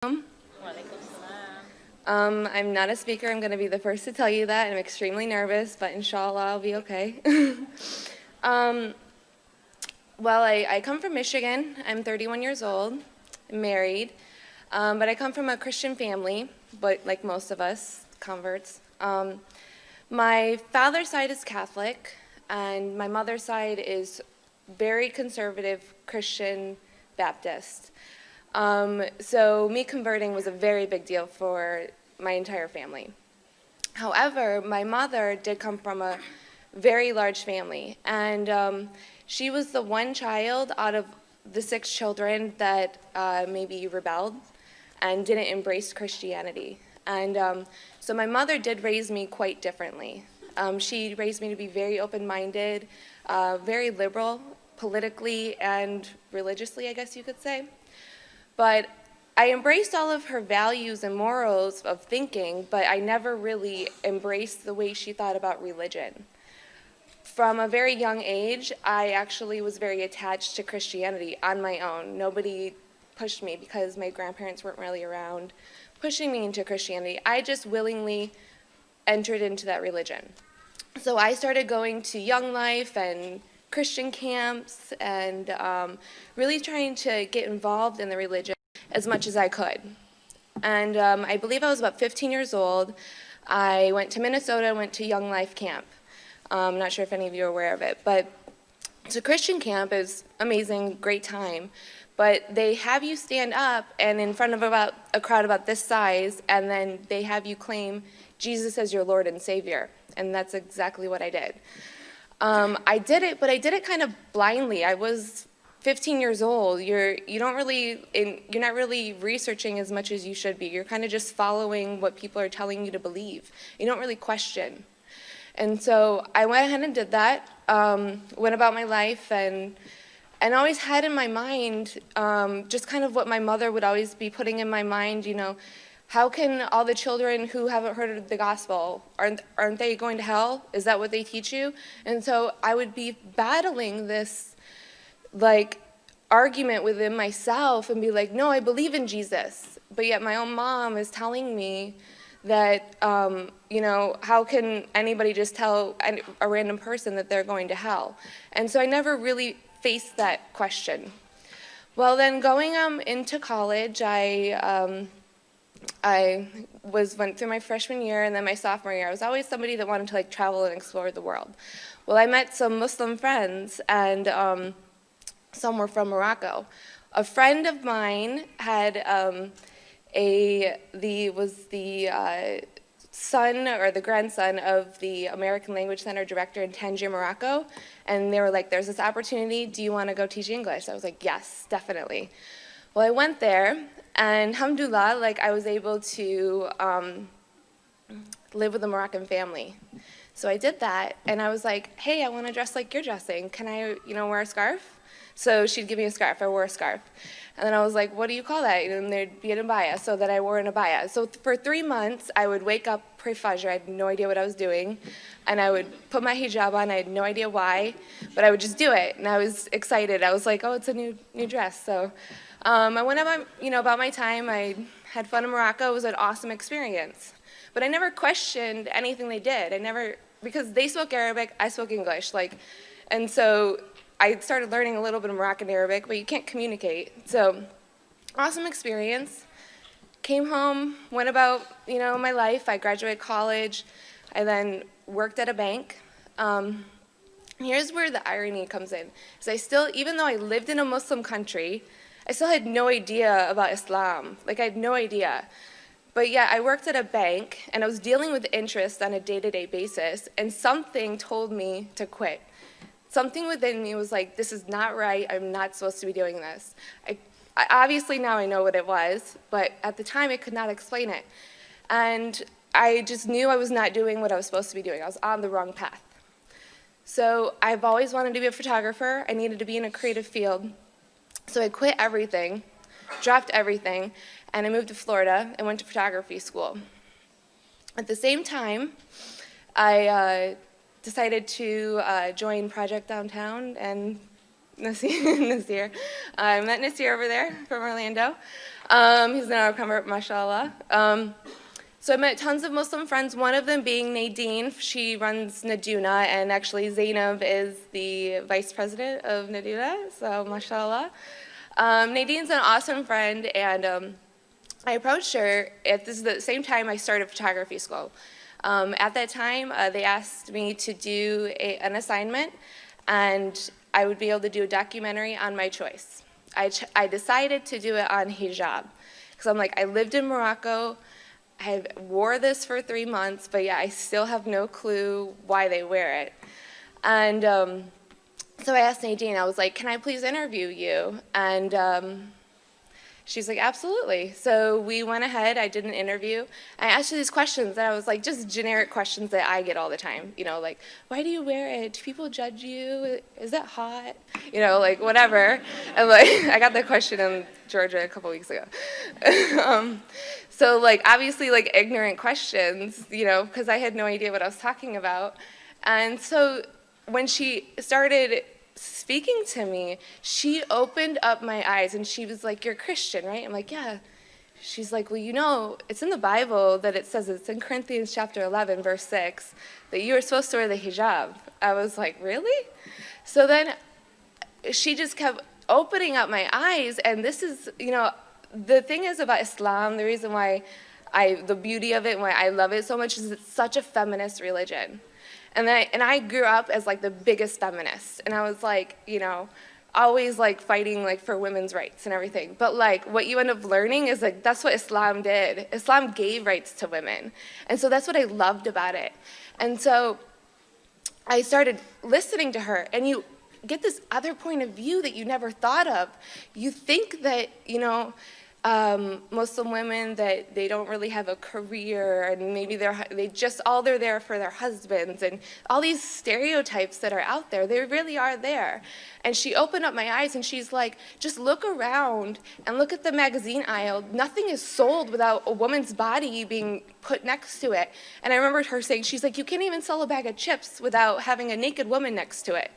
I'm not a speaker. I'm going to be the first to tell you that. I'm extremely nervous, but inshallah I'll be okay. Well, I come from Michigan. I'm 31 years old. I'm married. But I come from a Christian family, but like most of us, converts. My father's side is Catholic, and my mother's side is very conservative Christian Baptist. So me converting was a very big deal for my entire family. However, my mother did come from a very large family, and she was the one child out of the 6 children that maybe rebelled and didn't embrace Christianity. And so my mother did raise me quite differently. She raised me to be very open-minded, very liberal politically and religiously, I guess you could say. But I embraced all of her values and morals of thinking, but I never really embraced the way she thought about religion. From a very young age, I actually was very attached to Christianity on my own. Nobody pushed me because my grandparents weren't really around pushing me into Christianity. I just willingly entered into that religion. So I started going to Young Life and Christian camps and really trying to get involved in the religion as much as I could. And I believe I was about 15 years old. I went to Minnesota and went to Young Life camp. I'm not sure if any of you are aware of it, but it's a Christian camp. It's amazing, great time. But they have you stand up and in front of about a crowd about this size, and then they have you claim Jesus as your Lord and Savior. And that's exactly what I did. I did it, but I did it kind of blindly. I was 15 years old. You're not really researching as much as you should be. You're kind of just following what people are telling you to believe. You don't really question. And so I went ahead and did that, went about my life, and always had in my mind just kind of what my mother would always be putting in my mind, you know, how can all the children who haven't heard of the gospel, aren't they going to hell? Is that what they teach you? And so I would be battling this, like, argument within myself and be like, no, I believe in Jesus. But yet my own mom is telling me that, you know, how can anybody just tell a random person that they're going to hell? And so I never really faced that question. Well, then going into college, I went through my freshman year and then my sophomore year. I was always somebody that wanted to like travel and explore the world. Well, I met some Muslim friends, and some were from Morocco. A friend of mine had the son or the grandson of the American Language Center director in Tangier, Morocco, and they were like, there's this opportunity, do you want to go teach English? I was like, yes, definitely. Well, I went there, and alhamdulillah, like, I was able to live with a Moroccan family. So I did that, and I was like, hey, I want to dress like you're dressing. Can I, you know, wear a scarf? So she'd give me a scarf. I wore a scarf. And then I was like, what do you call that? And there'd be an abaya, so that I wore an abaya. So for 3 months, I would wake up, pray Fajr. I had no idea what I was doing. And I would put my hijab on. I had no idea why, but I would just do it. And I was excited. I was like, oh, it's a new dress. So I went about my time. I had fun in Morocco. It was an awesome experience. But I never questioned anything they did. Because they spoke Arabic, I spoke English. And so I started learning a little bit of Moroccan Arabic, but you can't communicate. So, awesome experience. Came home, went about, my life. I graduated college. I then worked at a bank. Here's where the irony comes in. Even though I lived in a Muslim country, I still had no idea about Islam. I had no idea. But yeah, I worked at a bank, and I was dealing with interest on a day-to-day basis, and something told me to quit. Something within me was like, this is not right, I'm not supposed to be doing this. I obviously now I know what it was, but at the time I could not explain it. And I just knew I was not doing what I was supposed to be doing. I was on the wrong path. So I've always wanted to be a photographer. I needed to be in a creative field. So I quit everything, dropped everything, and I moved to Florida and went to photography school. At the same time, I decided to join Project Downtown and Nasir. I met Nasir over there from Orlando. He's now a convert, mashallah. So I met tons of Muslim friends, one of them being Nadine. She runs Naduna, and actually Zainab is the vice president of Naduna, so mashallah. Nadine's an awesome friend, and I approached her at the same time I started photography school. At that time, they asked me to do an assignment, and I would be able to do a documentary on my choice. I decided to do it on hijab, because I'm like, I lived in Morocco, I wore this for 3 months, but yeah, I still have no clue why they wear it. And so I asked Nadine, I was like, can I please interview you? And she's like, absolutely. So we went ahead, I did an interview. I asked her these questions that I was like, just generic questions that I get all the time. You know, like, why do you wear it? Do people judge you? Is it hot? You know, like, whatever. And like, I got that question in Georgia a couple weeks ago. So like, obviously like ignorant questions, you know, because I had no idea what I was talking about. And so when she started speaking to me, she opened up my eyes and she was like, you're Christian, right? I'm like, yeah. She's like, well, you know, it's in the Bible that it says, it's in Corinthians chapter 11, verse 6, that you are supposed to wear the hijab. I was like, really? So then she just kept opening up my eyes, and this is, you know, the thing is about Islam, the reason why the beauty of it and why I love it so much is it's such a feminist religion. And I grew up as like the biggest feminist, and I was like, you know, always like fighting like for women's rights and everything. But like what you end up learning is like that's what Islam did. Islam gave rights to women, and so that's what I loved about it. And so I started listening to her, and you get this other point of view that you never thought of. You think that, you know, Muslim women, that they don't really have a career, and maybe they're there for their husbands, and all these stereotypes that are out there, they really are there. And she opened up my eyes and she's like, just look around and look at the magazine aisle. Nothing is sold without a woman's body being put next to it. And I remember her saying, she's like, you can't even sell a bag of chips without having a naked woman next to it.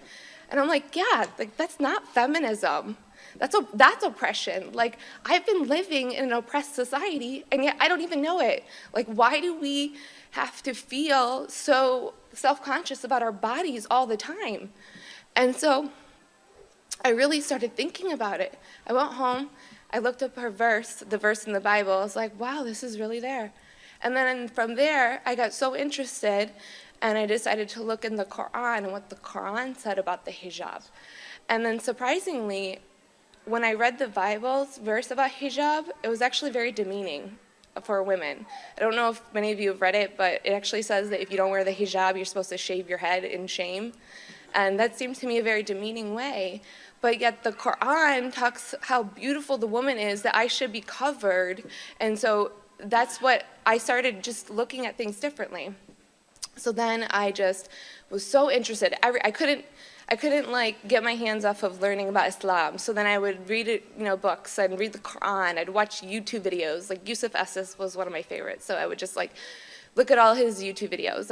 And I'm like, yeah, like that's not feminism. That's oppression. Like, I've been living in an oppressed society, and yet I don't even know it. Like, why do we have to feel so self-conscious about our bodies all the time? And so I really started thinking about it. I went home, I looked up the verse in the Bible. I was like, wow, this is really there. And then from there, I got so interested, and I decided to look in the Quran and what the Quran said about the hijab. And then surprisingly, when I read the Bible's verse about hijab, it was actually very demeaning for women. I don't know if many of you have read it, but it actually says that if you don't wear the hijab, you're supposed to shave your head in shame. And that seemed to me a very demeaning way. But yet the Quran talks how beautiful the woman is, that I should be covered. And so that's what I started, just looking at things differently. So then I just was so interested. I couldn't like get my hands off of learning about Islam. So then I would read books and read the Quran. I'd watch YouTube videos. Like Yusuf Esses was one of my favorites. So I would just like look at all his YouTube videos.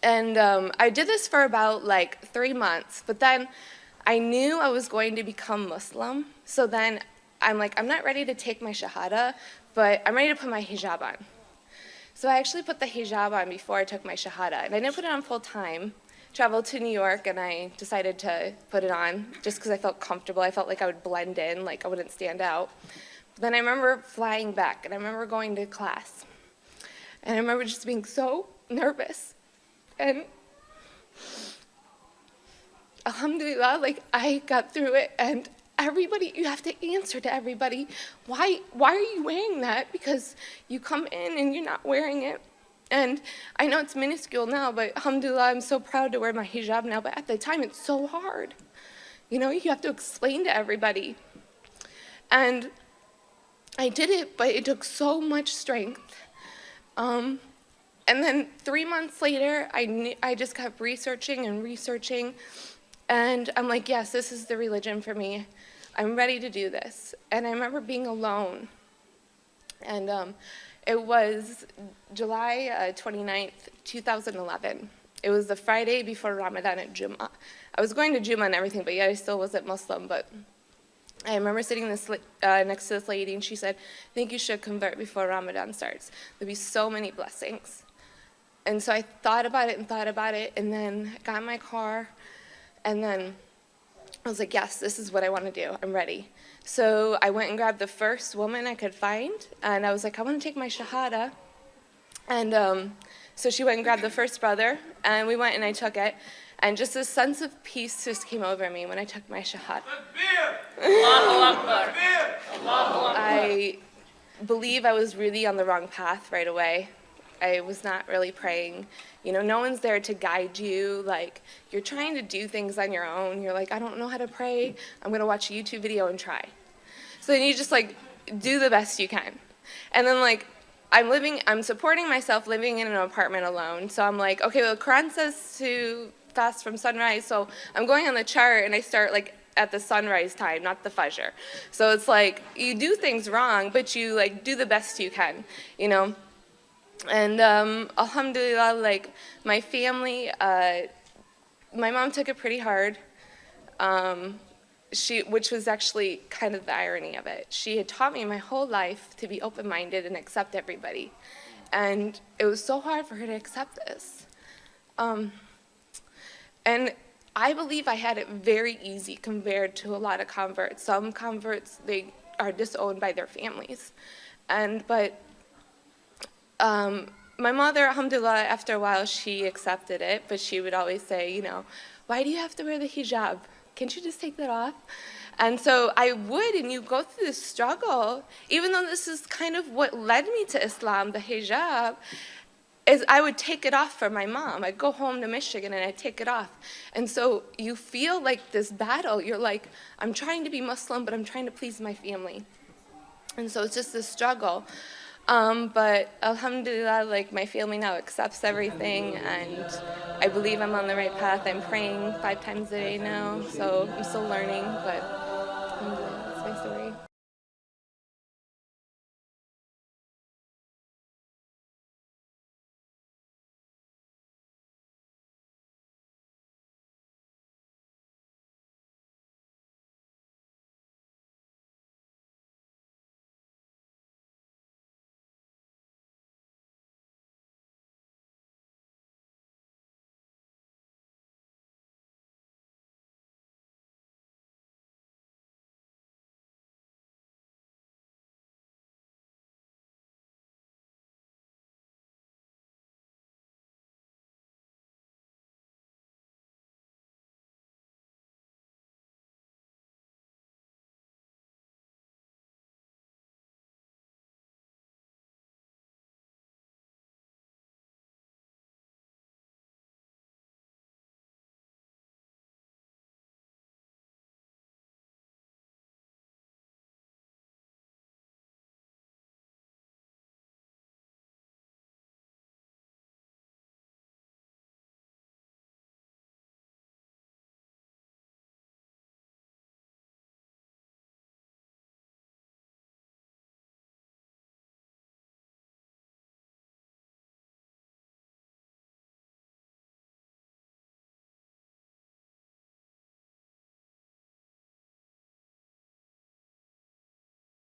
And I did this for about like 3 months. But then I knew I was going to become Muslim. So then I'm like, I'm not ready to take my shahada, but I'm ready to put my hijab on. So I actually put the hijab on before I took my shahada. And I didn't put it on full time. Traveled to New York, and I decided to put it on just because I felt comfortable. I felt like I would blend in, like I wouldn't stand out. But then I remember flying back, and I remember going to class. And I remember just being so nervous. And alhamdulillah, like I got through it, and everybody, you have to answer to everybody, why are you wearing that? Because you come in and you're not wearing it. And I know it's minuscule now, but alhamdulillah, I'm so proud to wear my hijab now, but at the time it's so hard. You know, you have to explain to everybody. And I did it, but it took so much strength. And then 3 months later, I just kept researching, and I'm like, yes, this is the religion for me. I'm ready to do this. And I remember being alone. And it was July 29th, 2011. It was the Friday before Ramadan at Jummah. I was going to Jummah and everything, but yeah, I still wasn't Muslim. But I remember sitting next to this lady, and she said, I think you should convert before Ramadan starts. There'll be so many blessings. And so I thought about it, and then I got in my car, and then I was like, yes, this is what I want to do. I'm ready. So I went and grabbed the first woman I could find, and I was like, I want to take my shahada. And so she went and grabbed the first brother, and we went and I took it. And just a sense of peace just came over me when I took my shahada. I believe I was really on the wrong path right away. I was not really praying. You know, no one's there to guide you. Like, you're trying to do things on your own. You're like, I don't know how to pray. I'm going to watch a YouTube video and try. So then you just, like, do the best you can. And then, like, I'm supporting myself living in an apartment alone. So I'm like, okay, well, the Quran says to fast from sunrise. So I'm going on the chart, and I start, like, at the sunrise time, not the fajr. So it's like, you do things wrong, but you, like, do the best you can, you know. And alhamdulillah, like, my family, my mom took it pretty hard, which was actually kind of the irony of it. She had taught me my whole life to be open-minded and accept everybody. And it was so hard for her to accept this. And I believe I had it very easy compared to a lot of converts. Some converts, they are disowned by their families. But my mother, alhamdulillah, after a while, she accepted it, but she would always say, you know, why do you have to wear the hijab? Can't you just take that off? And so I would, and you go through this struggle, even though this is kind of what led me to Islam, the hijab, is I would take it off for my mom. I'd go home to Michigan and I'd take it off. And so you feel like this battle. You're like, I'm trying to be Muslim, but I'm trying to please my family. And so it's just this struggle. But alhamdulillah, like, my family now accepts everything, and I believe I'm on the right path. I'm praying 5 times a day now, so I'm still learning, but